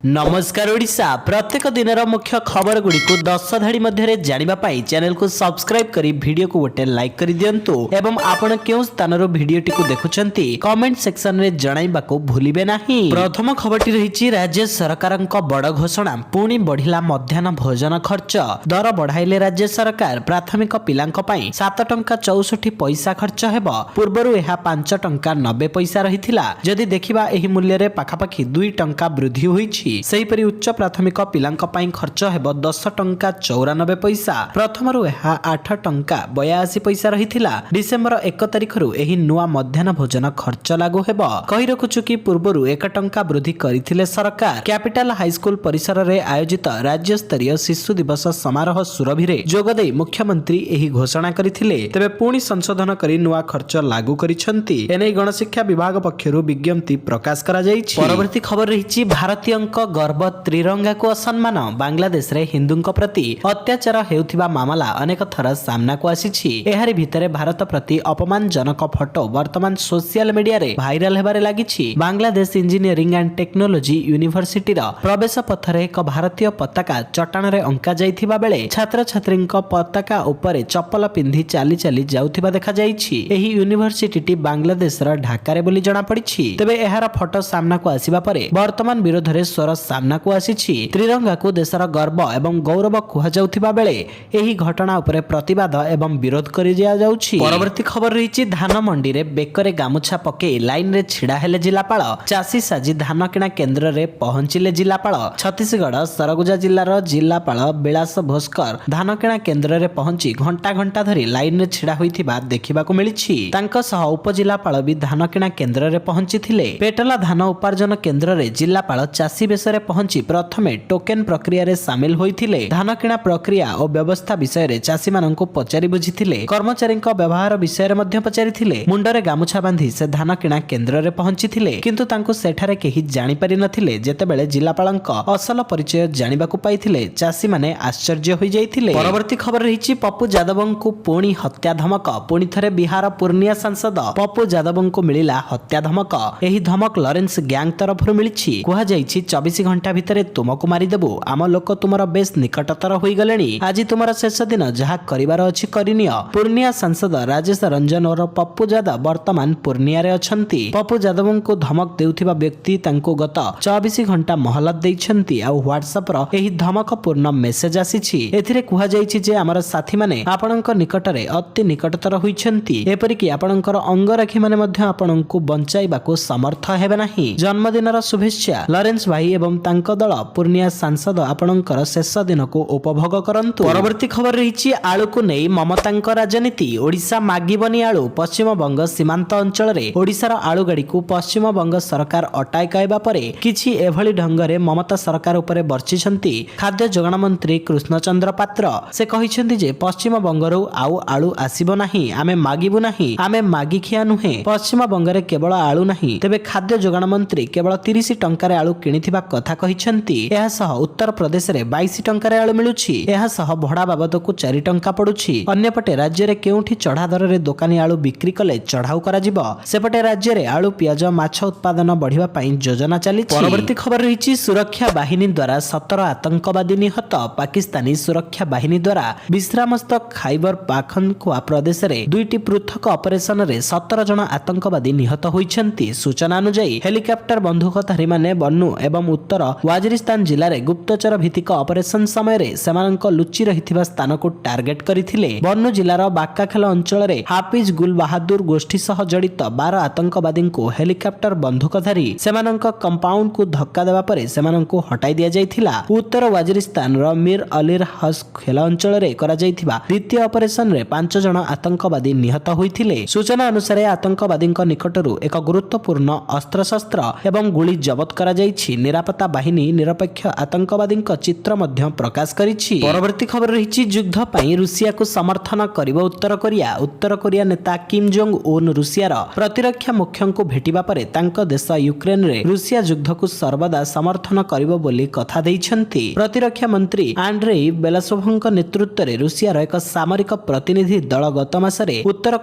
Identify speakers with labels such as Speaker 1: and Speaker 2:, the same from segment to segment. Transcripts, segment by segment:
Speaker 1: नमस्कार ओडिशा प्रत्येक दिनर मुख्य खबर गुड़ी को 10 धाड़ी मध्य जानिबा पाई चैनल को सब्सक्राइब करी वीडियो को गोटे लाइक करी दियंतु एवं आपण केउ स्थानर वीडियोटी को देखुचंती कमेंट सेक्शन रे जणाइबा को भूलिबे नाही। प्रथम खबरटी रहिछि राज्य सरकारक बड़ घोषणा पुणी बढ़िला मध्याह्न भोजन खर्च दर बढ़ाइले राज्य सरकार प्राथमिक पिलांक पई 7 टंका 64 पैसा खर्च हेबो पूर्वरु एहा 5 टंका 90 पैसा रहिथिला जदि देखिबा एही मूल्य रे पाखापाखी 2 टंका वृद्धि होईछि। सेहीपरि उच्च प्राथमिक पिलांक पई खर्च हेबो 10 टंका 94 पैसा प्रथमरु एहा 8 टंका 82 पैसा रहिथिला। डिसेंबर 1 तारिखरु एही नुआ मध्याह्न भोजन खर्च लागू हेबो। कहि रखुछु कि पूर्वरु 1 टंका वृद्धि करिथिले सरकार। कैपिटल हाई स्कूल परिसर रे आयोजित राज्य स्तरीय शिशु दिवस समारोह सुरभि रे जोगदेई मुख्यमंत्री एही घोषणा करिथिले। तबे पुणी संशोधन करी नुआ खर्च लागू करिसंती। एनै गणशिक्षा विभाग पक्षरु विज्ञप्ति प्रकाश करा जाईछि। परवर्ती खबर रहिछि भारतीयंक गर्व त्रिरंगा को असम्मान बांग्लादेश रे हिंदुंक प्रति अत्याचार हेउथिबा मामला अनेक थर सामना को आसीछि। एहारि भितरे भारत प्रति अपमानजनक फोटो वर्तमान सोशल मीडिया रे भाइराल हेबारे लागिछि। Bangladesh engineering and technology university रा प्रवेश पथरे एक भारतीय पताका चट्टाण रे अंका जाइथिबा बेले छात्र छात्रींक पताका उपरे चप्पल पिंधि चाली चाली जाउथिबा देखा जाइछि। एही यूनिवर्सिटी बांग्लादेश रा ढाका रे बोली जणा पड़िछि। तबे एहार फोटो सामना को आसीबा परे वर्तमान विरोध रे स्वर सामना को आसीछि। त्रिरंगा को देशर गर्व एवं गौरव कुहा जाउथिबा बेले एही घटना उपरे प्रतिवाद एवं विरोध करि दिया जाउछि। परवर्ती खबर रहिछि धान मंडी रे बेकरे गामुछा पके लाइन रे छिडा हेले जिल्लापाल चासी साजी धान किणा केंद्र रे पहुंचिले जिल्लापाल। छत्तीसगढ़ सरगुजा जिल्लार जिल्लापाल बिलास भोस्कर धान किणा केंद्र रे पहुंची घंटा घंटा धरी लाइन रे छिडा होइथिबा देखिबाकू मिलिछि। तांका सह उपजिल्लापाल भी धान किणा केंद्र रे पहुंचिथिले। पेटला धान उपार्जन केंद्र रे जिल्लापाल चासी बेसरे पहुंची प्रथमे टोकेन प्रक्रिया रे शामिल होइथिले। धान किणा प्रक्रिया और व्यवस्था विषय रे चासी माननकु पचारि बुझिथिले। कर्मचारीक व्यवहार विषय रे मध्य पचारिथिले। मुंडरे गामुछा बांधी से धान किणा केंद्र रे पहुंचिथिले किंतु तांकु सेठारे केही जानि पारि नथिले। जेतेबेले जिल्लापालंक असल परिचय जानिबाकू पाइथिले चासी माने आश्चर्य होई जाइथिले। परवर्ती खबर रहिछि पप्पू यादवंकु पुणी हत्या धमक। पुणी थरे बिहार पूर्णिया सांसद पप्पू यादवंकु मिलिला हत्या धमक। एही धमक लॉरेंस गैंग तरफरु मिलिछि। कुहा जाइछि 24 घंटा भितरे तुमको मारिदेबु। आम लोक तुमर बेस निकटतर होई गलेनी। आज तुमर शेष दिन जहा करिवार अछि करिनिय। पूर्णिया सांसद राजेश रंजन और पप्पू यादव वर्तमान पूर्णिया रे अछंती। पप्पू यादवंकु धमक देउथिबा व्यक्ति तांको गत 24 घंटा मोहलत दैछंती। आ व्हाट्सएप रो एही धमकपूर्ण मेसेज आसीछि। एथिरे कुहा जाइछि जे हमर साथी माने आपणक निकटरे अति निकटतर होइछंती। एपरि कि आपणकर अंगराखी माने मध्ये आपणकु बंचाइबाकू समर्थ हेबे नाही। जन्मदिनर शुभेच्छा लॉरेंस भाई एवं तांको दल पूर्णिया सांसद आपणकर शेष दिन को उपभोग करंतु। परवर्ती खबर रहिछि आलू को नै ममतांक राजनीति। ओडिशा मागिबनी आलू। पश्चिम बंग सीमांत अंचल रे ओडिशार आलू गाड़ी को पश्चिम बंग सरकार अटाइकाइबा परे किछि एभली ढंगरे ममता सरकार उपरे बर्चिछंती खाद्य जोगाण मंत्री कृष्णचंद्र पात्र। से कहिछंती जे पश्चिम बंगरु आउ आलू आसीबो नाही। आमे मागिबु नाही। आमे मागी खिया नुहे। पश्चिम बंगरे केवल आलू नाही तेबे खाद्य जोगाण मंत्री केवल 30 टंका रे आलू किनिथिबा कथा कहिछंती। एहा सह उत्तर प्रदेश रे 22 टंका रे आलू मिलुछि। एहा सह भड़ा बाबद को 4 टंका पडुछि। अन्यपटे राज्य रे केउठी चढ़ा दर रे दोकानी आलू बिक्री कले चढ़ाउ करा जिवो। सेपटे राज्य रे आलू पियाज माछ उत्पादन बढ़िबा पई योजना चलिछि। परवर्ती खबर रहिछि सुरक्षा बाहिनी द्वारा 17 आतंकवादी निहत। पाकिस्तानी सुरक्षा बाहिनी द्वारा विश्रामस्थ खाइबर पाखनख्वा प्रदेश रे 2टी पृथक ऑपरेशन रे 17 जन आतंकवादी निहत होइछंती। सूचना अनुसार हेलिकॉप्टर बंदूकधारी माने बन्नू एवं उत्तर वाजिरिस्तान जिले में गुप्तचर भित्तिक ऑपरेशन समय रे सेमानक लुचि रहिथिबा स्थान को टार्गेट करिथिले। बन्नू जिलार बाक्काखेल अंचल रे हाफिज गुल बहादुर गोष्ठी सह जड़ित 12 आतंकवादी को हेलिकॉप्टर बंदूकधारी सेमानक कंपाउंड को धक्का देवा परे सेमानक हटाई दिया जाइथिला। उत्तर वाजिरिस्तान रो मीर अलीर हस खेल अंचल रे करा जाइथिबा द्वितीय ऑपरेशन रे 5 जन आतंकवादी निहत होइथिले। सूचना अनुसार आतंकवादी निकटरू एक गुरुत्वपूर्ण अस्त्रशस्त्र एवं गुली जबत करा जाइछि। निरापत्ता बाहिनी निरपेक्ष आतंकवादी चित्र मध्य प्रकाश करिछि। परवर्ती खबर रहिछि युद्ध पई रूसिया को समर्थन करिबो उत्तर कोरिया। उत्तर कोरिया नेता किम जोंग उन रूसिया रो प्रतिरक्षा मुख्यं को भेटिबा परे तांको देश यूक्रेन रे रूसिया युद्ध को सर्वदा समर्थन करिबो बोली कथा दैछंती। प्रतिरक्षा मंत्री आंड्रेई बेलासोवଙ୍କ नेतृत्व रे रूसिया रो एक सामरिक प्रतिनिधि दल गत मासरे उत्तर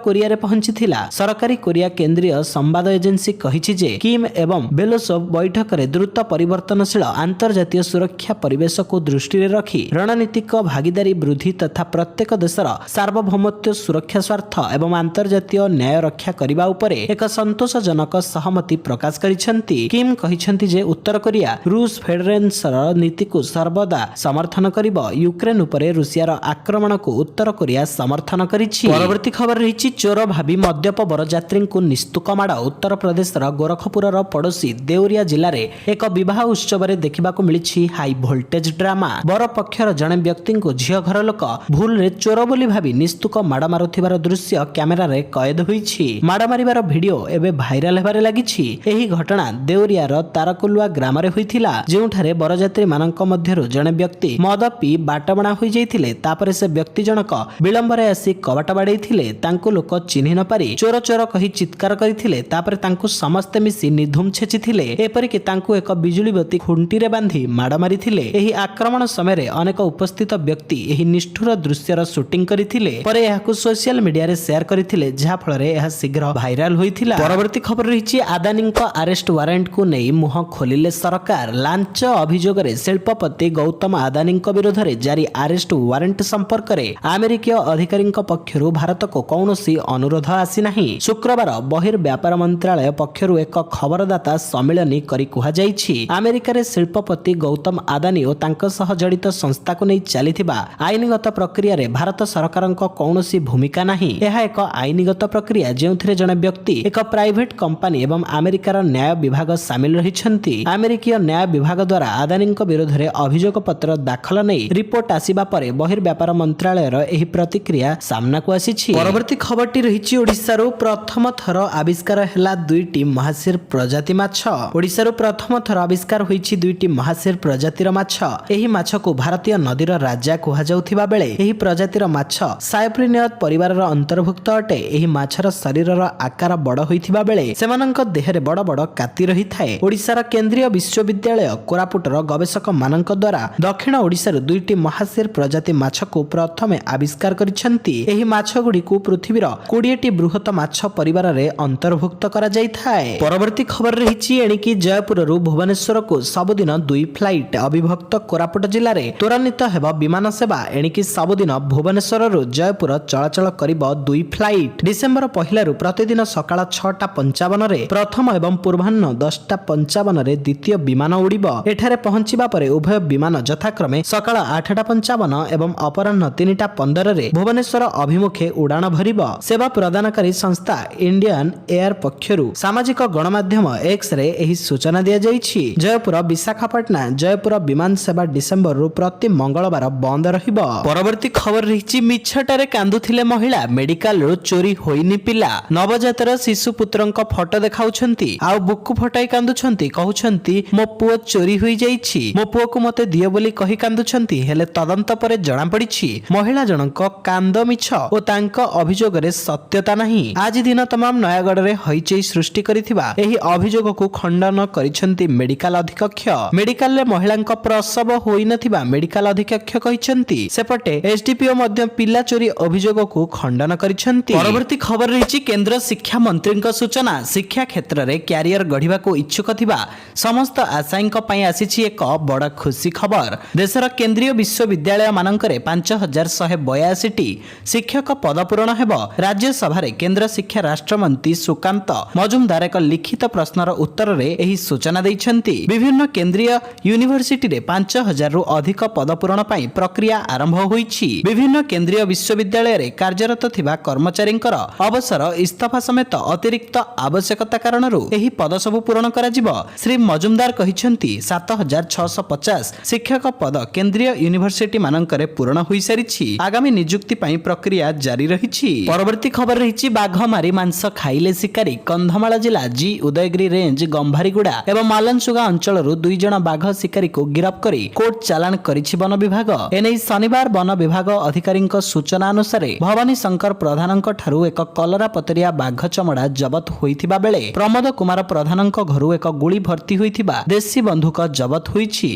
Speaker 1: कोरिया रे पहुंचिथिला। सरकारी कोरिया केंद्रीय संवाद एजेंसी कहिछि जे किम एवं बेलासोव बैठक रे द्रुत परिवर्तन ପରିବର୍ତ୍ତନଶୀଳ ଆନ୍ତର୍ଜାତୀୟ ସୁରକ୍ଷା ପରିବେଶକୁ ଦୃଷ୍ଟିରେ ରଖି ରଣନୀତିକ ଭାଗିଦାରୀ ବୃଦ୍ଧି ତଥା ପ୍ରତ୍ୟେକ ଦେଶର ସାର୍ବଭୌମତ୍ୱ ସୁରକ୍ଷା ସ୍ୱାର୍ଥ ଏବଂ ଆନ୍ତର୍ଜାତୀୟ ନ୍ୟାୟ ରକ୍ଷା କରିବା ଉପରେ ଏକ ସନ୍ତୋଷଜନକ ସହମତି ପ୍ରକାଶ କରିଛନ୍ତି। କିମ୍ କହିଛନ୍ତି ଯେ ଉତ୍ତର କୋରିଆ ରୁଷ ଫେଡେରେସନର ନୀତିକୁ ସର୍ବଦା ସମର୍ଥନ କରିବ। ୟୁକ୍ରେନ ଉପରେ ରୁଷିଆର ଆକ୍ରମଣକୁ ଉତ୍ତର କୋରିଆ ସମର୍ଥନ କରିଛି। ପରବର୍ତ୍ତୀ ଖବର ରହିଛି ଚୋର ଭାବି ମଦ୍ୟପ ବରଯାତ୍ରୀଙ୍କୁ ନିସ୍ତୁକ ମାଡ଼। ଉତ୍ତରପ୍ରଦେଶର ଗୋରଖପୁରର ପଡ଼ୋଶୀ ଦେଉରିଆ ଜିଲ୍ଲାରେ ଏକ ବିବାହ ଉତ୍ସବରେ ଦେଖିବାକୁ ମିଳିଛି ହାଇ ଭୋଲ୍ଟେଜ ଡ୍ରାମା। ବର ପକ୍ଷର ଜଣେ ବ୍ୟକ୍ତିଙ୍କୁ ଝିଅ ଘର ଲୋକ ଭୁଲରେ ଚୋର ବୋଲି ଭାବି ନିସ୍ତୁକ ମାଡ଼ ମାରୁଥିବାର ଦୃଶ୍ୟ କ୍ୟାମେରାରେ କଏଦ ହୋଇଛି। ମାଡ଼ ମାରିବାର ଭିଡିଓ ଏବେ ଭାଇରାଲ ହେବାରେ ଲାଗିଛି। ଏହି ଘଟଣା ଦେଉରିଆର ତାରକୁଲୁଆ ଗ୍ରାମରେ ହୋଇଥିଲା, ଯେଉଁଠାରେ ବରଯାତ୍ରୀ ମାନଙ୍କ ମଧ୍ୟରୁ ଜଣେ ବ୍ୟକ୍ତି ମଦ ପିଇ ବାଟବଣା ହୋଇଯାଇଥିଲେ। ତାପରେ ସେ ବ୍ୟକ୍ତି ଜଣକ ବିଳମ୍ବରେ ଆସି କବାଟ ବାଡେଇଥିଲେ। ତାଙ୍କୁ ଲୋକ ଚିହ୍ନି ନ ପାରି ଚୋର ଚୋର କହି ଚିତ୍କାର କରିଥିଲେ। ତାପରେ ତାଙ୍କୁ ସମସ୍ତେ ମିଶି ନିଧୁମ ଛେଚିଥିଲେ। ଏପରିକି ତାଙ୍କୁ ଏକ ବିଜୁଳି ବତି ଖୁଣ୍ଟିରେ ବାନ୍ଧି ମାଡ଼ ମାରିଥିଲେ। ଏହି ଆକ୍ରମଣ ସମୟରେ ଅନେକ ଉପସ୍ଥିତ ବ୍ୟକ୍ତି ଏହି ନିଷ୍ଠୁର ଦୃଶ୍ୟର ସୁଟିଂ କରିଥିଲେ। ପରେ ଏହାକୁ ସୋସିଆଲ ମିଡିଆରେ ସେୟାର କରିଥିଲେ, ଯାହା ଫଳରେ ଏହା ଶୀଘ୍ର ଭାଇରାଲ ହୋଇଥିଲା। ପରବର୍ତ୍ତୀ ଖବର ରହିଛି ଆଦାନୀଙ୍କ ଆରେଷ୍ଟ ୱାରେଣ୍ଟକୁ ନେଇ ମୁହଁ ଖୋଲିଲେ ସରକାର। ଲାଞ୍ଚ ଅଭିଯୋଗରେ ଶିଳ୍ପପତି ଗୌତମ ଆଦାନୀଙ୍କ ବିରୋଧରେ ଜାରି ଆରେଷ୍ଟ ୱାରେଣ୍ଟ ସମ୍ପର୍କରେ ଆମେରିକୀୟ ଅଧିକାରୀଙ୍କ ପକ୍ଷରୁ ଭାରତକୁ କୌଣସି ଅନୁରୋଧ ଆସିନାହିଁ। ଶୁକ୍ରବାର ବହିର୍ବ୍ୟାପାର ମନ୍ତ୍ରାଳୟ ପକ୍ଷରୁ ଏକ ଖବରଦାତା ସମ୍ମିଳନୀ କରି କୁହାଯାଇଛି, ଆମେରିକାରେ ଶିଳ୍ପପତି ଗୌତମ ଆଦାନୀ ଓ ତାଙ୍କ ସହ ଜଡ଼ିତ ସଂସ୍ଥାକୁ ନେଇ ଚାଲିଥିବା ଆଇନଗତ ପ୍ରକ୍ରିୟାରେ ଭାରତ ସରକାରଙ୍କ କୌଣସି ଭୂମିକା ନାହିଁ। ଏହା ଏକ ଆଇନଗତ ପ୍ରକ୍ରିୟା ଯେଉଁଥିରେ ଜଣେ ବ୍ୟକ୍ତି, ଏକ ପ୍ରାଇଭେଟ କମ୍ପାନୀ ଏବଂ ଆମେରିକାର ନ୍ୟାୟ ବିଭାଗ ସାମିଲ ରହିଛନ୍ତି। ଆମେରିକୀୟ ନ୍ୟାୟ ବିଭାଗ ଦ୍ୱାରା ଆଦାନୀଙ୍କ ବିରୋଧରେ ଅଭିଯୋଗ ପତ୍ର ଦାଖଲ ନେଇ ରିପୋର୍ଟ ଆସିବା ପରେ ବହିର୍ବ୍ୟାପାର ମନ୍ତ୍ରାଳୟର ଏହି ପ୍ରତିକ୍ରିୟା ସାମ୍ନାକୁ ଆସିଛି। ପରବର୍ତ୍ତୀ ଖବରଟି ରହିଛି ଓଡ଼ିଶାରୁ ପ୍ରଥମ ଥର ଆବିଷ୍କାର ହେଲା 2ଟି ମହାଶିର ପ୍ରଜାତି ମାଛ। ଓଡ଼ିଶାରୁ ପ୍ରଥମ ଥର ଆବିଷ୍କାର ହୋଇଛି 2ଟି ମହାଶିର ପ୍ରଜାତିର ମାଛ। ଏହି ମାଛକୁ ଭାରତୀୟ ନଦୀର ରାଜା କୁହାଯାଉଥିବା ବେଳେ ଏହି ପ୍ରଜାତିର ମାଛ ସାଇପ୍ରିନିୟତ ପରିବାରର ଅନ୍ତର୍ଭୁକ୍ତ ଅଟେ। ଏହି ମାଛର ଶରୀରର ଆକାର ବଡ଼ ହୋଇଥିବା ବେଳେ ସେମାନଙ୍କ ଦେହରେ ବଡ଼ ବଡ଼ କାତି ରହିଥାଏ। ଓଡ଼ିଶାର କେନ୍ଦ୍ରୀୟ ବିଶ୍ୱବିଦ୍ୟାଳୟ କୋରାପୁଟର ଗବେଷକ ମାନଙ୍କ ଦ୍ୱାରା ଦକ୍ଷିଣ ଓଡ଼ିଶାରୁ 2ଟି ମହାଶିର ପ୍ରଜାତି ମାଛକୁ ପ୍ରଥମେ ଆବିଷ୍କାର କରିଛନ୍ତି। ଏହି ମାଛ ଗୁଡ଼ିକୁ ପୃଥିବୀର 20ଟି ବୃହତ ମାଛ ପରିବାରରେ ଅନ୍ତର୍ଭୁକ୍ତ କରାଯାଇଥାଏ। ପରବର୍ତ୍ତୀ ଖବର ରହିଛି ଏଣିକି ଜୟପୁରରୁ ଭୁବନେଶ୍ୱରକୁ ସବୁଦିନ 2 ଫ୍ଲାଇଟ୍। ଅବିଭକ୍ତ କୋରାପୁଟ ଜିଲ୍ଲାରେ ତ୍ୱରାନ୍ୱିତ ହେବ ବିମାନ ସେବା। ଏଣିକି ସବୁଦିନ ଭୁବନେଶ୍ୱରରୁ ଜୟପୁର ଚଳାଚଳ କରିବ 2 ଫ୍ଲାଇଟ୍। ଡିସେମ୍ବର 1ରୁ ପ୍ରତିଦିନ ସକାଳ 6:55ରେ ପ୍ରଥମ ଏବଂ ପୂର୍ବାହ୍ନ 10:55ରେ ଦ୍ୱିତୀୟ ବିମାନ ଉଡ଼ିବ। ଏଠାରେ ପହଞ୍ଚିବା ପରେ ଉଭୟ ବିମାନ ଯଥାକ୍ରମେ ସକାଳ 8:55 ଏବଂ ଅପରାହ୍ନ 3:15ରେ ଭୁବନେଶ୍ୱର ଅଭିମୁଖେ ଉଡ଼ାଣ ଭରିବ। ସେବା ପ୍ରଦାନକାରୀ ସଂସ୍ଥା ଇଣ୍ଡିଆନ୍ ଏୟାର ପକ୍ଷରୁ ସାମାଜିକ ଗଣମାଧ୍ୟମ ଏକ୍ସରେ ଏହି ସୂଚନା ଦିଆଯାଇଛି। ଜୟପୁର ବିଶାଖାପାଟଣା ଜୟପୁର ବିମାନ ସେବା ଡିସେମ୍ବରରୁ ପ୍ରତି ମଙ୍ଗଳବାର ବନ୍ଦ ରହିବ। ପରବର୍ତ୍ତୀ ଖବର ରହିଛି ମିଛଟାରେ କାନ୍ଦୁଥିଲେ ମହିଳା, ମେଡିକାଲରୁ ଚୋରି ହୋଇନି ପିଲା। ନବଜାତର ଶିଶୁ ପୁତ୍ରଙ୍କ ଫଟୋ ଦେଖାଉଛନ୍ତି ଆଉ ବୁକୁ ଫଟାଇ କାନ୍ଦୁଛନ୍ତି। କହୁଛନ୍ତି ମୋ ପୁଅ ଚୋରି ହୋଇଯାଇଛି, ମୋ ପୁଅକୁ ମତେ ଦିଅ ବୋଲି କହି କାନ୍ଦୁଛନ୍ତି। ହେଲେ ତଦନ୍ତ ପରେ ଜଣାପଡ଼ିଛି ମହିଳା ଜଣଙ୍କ କାନ୍ଦ ମିଛ ଓ ତାଙ୍କ ଅଭିଯୋଗରେ ସତ୍ୟତା ନାହିଁ। ଆଜି ଦିନ ତମାମ ନୟାଗଡ଼ରେ ହଇଚଇ ସୃଷ୍ଟି କରିଥିବା ଏହି ଅଭିଯୋଗକୁ ଖଣ୍ଡନ କରିଛନ୍ତି ମେଡିକାଲ ଅଧୀକ୍ଷକ। ମେଡିକାଲରେ ମହିଳାଙ୍କ ପ୍ରସବ ହୋଇନଥିବା ମେଡିକାଲ ଅଧୀକ୍ଷକ କହିଛନ୍ତି। ସେପଟେ ଏସଡିପିଓ ମଧ୍ୟ ପିଲା ଚୋରି ଅଭିଯୋଗକୁ ଖଣ୍ଡନ କରିଛନ୍ତି। ପରବର୍ତ୍ତୀ ଖବର ରହିଛି କେନ୍ଦ୍ର ଶିକ୍ଷା ମନ୍ତ୍ରୀଙ୍କ ସୂଚନା। ଶିକ୍ଷା କ୍ଷେତ୍ରରେ କ୍ୟାରିୟର ଗଢ଼ିବାକୁ ଇଚ୍ଛୁକ ଥିବା ସମସ୍ତ ଆଶାୟୀଙ୍କ ପାଇଁ ଆସିଛି ଏକ ବଡ଼ ଖୁସି ଖବର। ଦେଶର କେନ୍ଦ୍ରୀୟ ବିଶ୍ୱବିଦ୍ୟାଳୟ ମାନଙ୍କରେ 5182ଟି ଶିକ୍ଷକ ପଦ ପୂରଣ ହେବ। ରାଜ୍ୟସଭାରେ କେନ୍ଦ୍ର ଶିକ୍ଷା ରାଷ୍ଟ୍ରମନ୍ତ୍ରୀ ସୁକାନ୍ତ ମଜୁମଦାର ଏକ ଲିଖିତ ପ୍ରଶ୍ନର ଉତ୍ତରରେ ଏହି ସୂଚନା ଦେଇଛନ୍ତି। ବିଭିନ୍ନ କେନ୍ଦ୍ରୀୟ ୟୁନିଭର୍ସିଟିରେ 5000ରୁ ଅଧିକ ପଦ ପୂରଣ ପାଇଁ ପ୍ରକ୍ରିୟା ଆରମ୍ଭ ହୋଇଛି। ବିଭିନ୍ନ କେନ୍ଦ୍ରୀୟ ବିଶ୍ୱବିଦ୍ୟାଳୟରେ କାର୍ଯ୍ୟରତ ଥିବା କର୍ମଚାରୀଙ୍କର ଅବସର, ଇସ୍ତଫା ସମେତ ଅତିରିକ୍ତ ଆବଶ୍ୟକତା କାରଣରୁ ଏହି ପଦ ସବୁ ପୂରଣ କରାଯିବ। ଶ୍ରୀ ମଜୁମଦାର କହିଛନ୍ତି 7650 ଶିକ୍ଷକ ପଦ କେନ୍ଦ୍ରୀୟ ୟୁନିଭର୍ସିଟି ମାନଙ୍କରେ ପୂରଣ ହୋଇସାରିଛି। ଆଗାମୀ ନିଯୁକ୍ତି ପାଇଁ ପ୍ରକ୍ରିୟା ଜାରି ରହିଛି। ପରବର୍ତ୍ତୀ ଖବର ରହିଛି ବାଘ ମାରି ମାଂସ ଖାଇଲେ ଶିକାରୀ। କନ୍ଧମାଳ ଜିଲ୍ଲା ଜି ଉଦୟଗିରି ରେଞ୍ଜ ଗମ୍ଭାରୀଗୁଡ଼ା ଏବଂ ମାଲନସୁଗା ଅଞ୍ଚଳରୁ 2 ଜଣ ବାଘ ଶିକାରୀକୁ ଗିରଫ କରି କୋର୍ଟ ଚାଲାଣ କରିଛି ବନ ବିଭାଗ। ଏନେଇ ଶନିବାର ବନ ବିଭାଗ ଅଧିକାରୀଙ୍କ ସୂଚନା ଅନୁସାରେ ଭବାନୀ ଶଙ୍କର ପ୍ରଧାନଙ୍କ ଠାରୁ ଏକ କଲରା ପତରିଆ ବାଘ ଚମଡ଼ା ଜବତ ହୋଇଥିବା ବେଳେ ପ୍ରମୋଦ କୁମାର ପ୍ରଧାନଙ୍କ ଘରୁ ଏକ ଗୁଳି ଭର୍ତ୍ତି ହୋଇଥିବା ଦେଶୀ ବନ୍ଧୁକ ଜବତ ହୋଇଛି।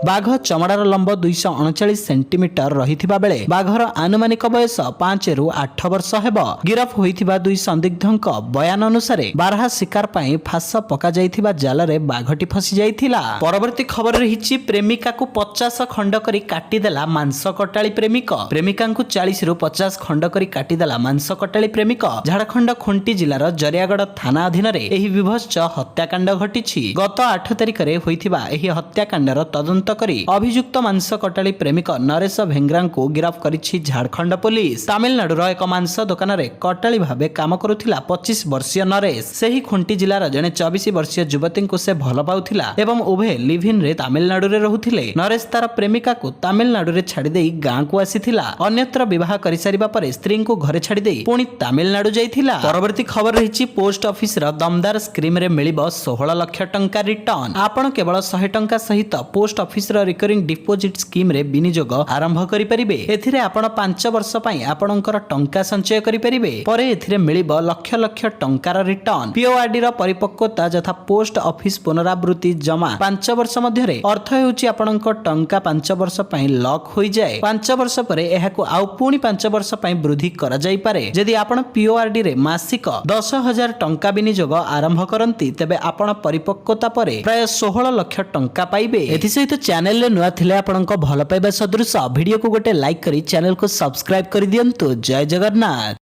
Speaker 1: ବାଘ ଚମଡ଼ାର ଲମ୍ବ 239 ସେଣ୍ଟିମିଟର ରହିଥିବା ବେଳେ ବାଘର ଆନୁମାନିକ ବୟସ 5ରୁ 8 ବର୍ଷ ହେବ। ଗିରଫ ହୋଇଥିବା 2 ସନ୍ଦିଗ୍ଧଙ୍କ ବୟାନ ଅନୁସାରେ ବାରହା ଶିକାର ପାଇଁ ଫାଶ ପକାଯାଇଥିବା ଜାଲରେ ବାଘଟି ଫସି ଯାଇଥିଲା। ପରବର୍ତ୍ତୀ ଖବର ରହିଛି ପ୍ରେମିକାକୁ 50 ଖଣ୍ଡ କରି କାଟିଦେଲା ମାଂସ କଟାଳି ପ୍ରେମିକ। ପ୍ରେମିକାଙ୍କୁ 40 ରୁ 50 ଖଣ୍ଡ କରି କାଟିଦେଲା ମାଂସ କଟାଳି ପ୍ରେମିକ। ଝାଡଖଣ୍ଡ ଖୁଣ୍ଟି ଜିଲ୍ଲାର ଜରିଆଗଡ଼ ଥାନା ଅଧୀନରେ ଏହି ବିଭତ୍ସ ହତ୍ୟାକାଣ୍ଡ ଘଟିଛି। ଗତ 8 ତାରିଖରେ ହୋଇଥିବା ଏହି ହତ୍ୟାକାଣ୍ଡର ତଦନ୍ତ କରି ଅଭିଯୁକ୍ତ ମାଂସ କଟାଳି ପ୍ରେମିକ ନରେଶ ଭେଙ୍ଗ୍ରାଙ୍କୁ ଗିରଫ କରିଛି ଝାଡଖଣ୍ଡ ପୋଲିସ। ତାମିଲନାଡୁର ଏକ ମାଂସ ଦୋକାନରେ କଟାଳି ଭାବେ କାମ କରୁଥିଲା 25 ବର୍ଷୀୟ ନରେଶ। ସେହି ଖୁଣ୍ଟି ଜିଲ୍ଲାର ଜଣେ 24 ବର୍ଷୀୟ ଯୁବତୀଙ୍କୁ ସେ ଭଲ ପାଉଥିଲା ଏବଂ ଉଭୟ ଲିଭ୍ ଇନ୍ ରେ ତାମିଲନାଡୁରେ ରହୁଥିଲେ। ନରେଶ ତାର ପ୍ରେମିକାକୁ ତାମିଲନାଡୁରେ ଛାଡ଼ିଦେଇ ଗାଁକୁ ଆସିଥିଲା। ଅନ୍ୟତ୍ର ବିବାହ କରିସାରିବା ପରେ ସ୍ତ୍ରୀଙ୍କୁ ଘରେ ଛାଡ଼ିଦେଇ ପୁଣି ତାମିଲନାଡୁ ଯାଇଥିଲା। ପରବର୍ତ୍ତୀ ଖବର ରହିଛି ପୋଷ୍ଟ ଅଫିସର ଦମଦାର ସ୍କିମରେ ମିଳିବ 16 ଲକ୍ଷ ଟଙ୍କା ରିଟର୍ନ। ଆପଣ କେବଳ 100 ଟଙ୍କା ସହିତ ପୋଷ୍ଟ ଅଫିସର ରିକରିଂ ଡିପୋଜିଟ୍ ସ୍କିମରେ ବିନିଯୋଗ ଆରମ୍ଭ କରିପାରିବେ। ଏଥିରେ ଆପଣ 5 ବର୍ଷ ପାଇଁ ଆପଣଙ୍କର ଟଙ୍କା ସଞ୍ଚୟ କରିପାରିବେ। ପରେ ଏଥିରେ ମିଳିବ ଲକ୍ଷ ଲକ୍ଷ ଟଙ୍କାର ରିଟର୍ନ। ପିଓଆରଡିର ପରିପକ୍ୱତା ଯଥା ପୋଷ୍ଟ ଅଫିସ ପୁନରାବୃତ୍ତି ଜମା 5 ବର୍ଷ ମଧ୍ୟରେ ଅର୍ଥ ହେଉଛି ଆପଣଙ୍କ ଟଙ୍କା 5 ବର୍ଷ ପାଇଁ ଲକ୍ ହୋଇଯାଏ। 5 ବର୍ଷ ପରେ ଏହାକୁ ଆଉ ପୁଣି 5 ବର୍ଷ ପାଇଁ ବୃଦ୍ଧି କରାଯାଇପାରେ। ଯଦି ଆପଣ ପିଓଆରଡି ରେ ମାସିକ 10,000 ଟଙ୍କା ବିନିଯୋଗ ଆରମ୍ଭ କରନ୍ତି ତେବେ ଆପଣ ପରିପକ୍ୱତା ପରେ ପ୍ରାୟ 16 ଲକ୍ଷ ଟଙ୍କା ପାଇବେ। ଏଥିସହିତ ଚ୍ୟାନେଲରେ ନୂଆ ଥିଲେ ଆପଣଙ୍କ ଭଲ ପାଇବା ସଦୃଶ ଭିଡିଓକୁ ଗୋଟେ ଲାଇକ୍ କରି ଚ୍ୟାନେଲକୁ ସବସ୍କ୍ରାଇବ କରିଦିଅନ୍ତୁ। ଜୟ ଜଗନ୍ନାଥ।